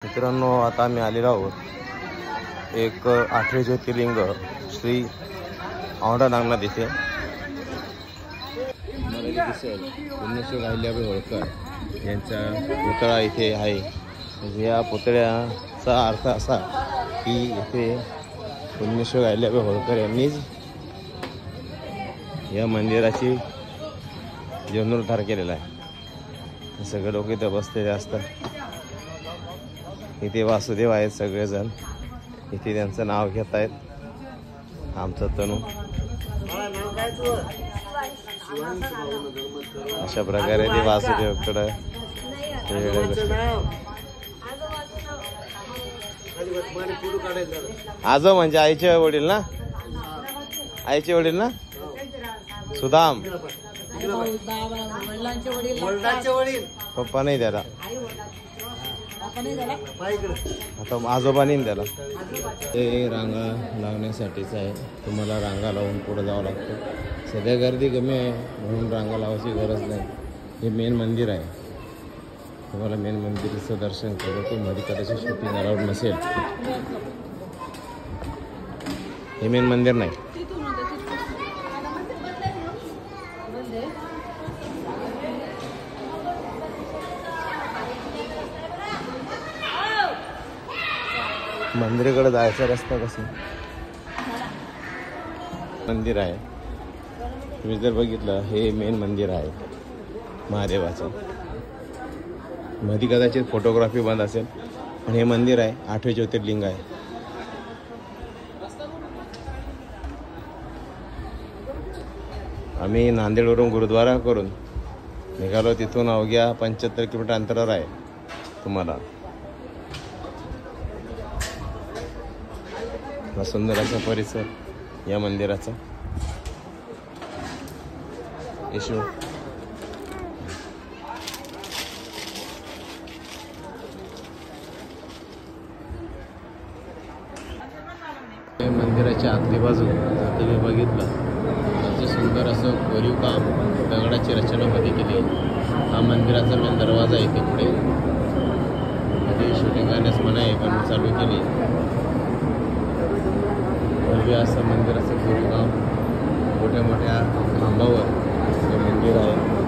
मित्रांनो, आता आम्ही आलेलो आहोत एक 8वे ज्योतिर्लिंग श्री औंढा नागनाथ इथे. पुण्यश्री अहिल्याबाई होळकर यांचा पुतळा इथे आहे. म्हणजे या पुतळ्याचा अर्थ असा की इथे पुण्यश्री अहिल्याबाई होळकर यांनीच या मंदिराची जीर्णोद्धार केलेला आहे. सगळे लोक इथे बसलेले असतात. इथे वासुदेव आहेत सगळेजण. इथे त्यांचं नाव घेत आहेत. आमचं तनू. अशा प्रकारे ते वासुदेवकडं आजो म्हणजे आईचे वडील ना, आईचे वडील ना, सुदाम. पप्पा नाही त्याला, आता आजोबा नाही त्याला. ते रांगा लावण्यासाठीच आहे. तुम्हाला रांगा लावून पुढे जावं लागतं. सध्या गर्दी कमी आहे म्हणून रांगा लावायची गरज नाही. हे मेन मंदिर आहे. तुम्हाला मेन मंदिराचं दर्शन करतो. मध्ये कदाचित शूटिंग अलाउड नसेल. हे मेन मंदिर नाही. मंदिराकडे जायचा रस्ता कसा मंदिर आहे. तुम्ही जर बघितलं, हे मेन मंदिर आहे महादेवाचं. मध्ये कदाचित फोटोग्राफी बंद असेल. आणि हे मंदिर आहे 8वे ज्योतिर्लिंग आहे. आम्ही नांदेडवरून गुरुद्वारा करून निघालो. तिथून अवघ्या 75 किलोमीटर अंतरावर आहे. तुम्हाला सुंदर असा परिसर या मंदिराचा. येशू मंदिराच्या आतली बाजू जर तुम्ही बघितलं तर सुंदर असं कोरीव काम दगडाची रचनामध्ये केली. हा मंदिराचा मेन दरवाजा आहे. इथे पुढे मध्ये शूटिंग करण्यास मनाई पण चालू केली. भव्य असं मंदिराचं कोरीव काम. मोठ्या मोठ्या खांबावर हे मंदिर आहे.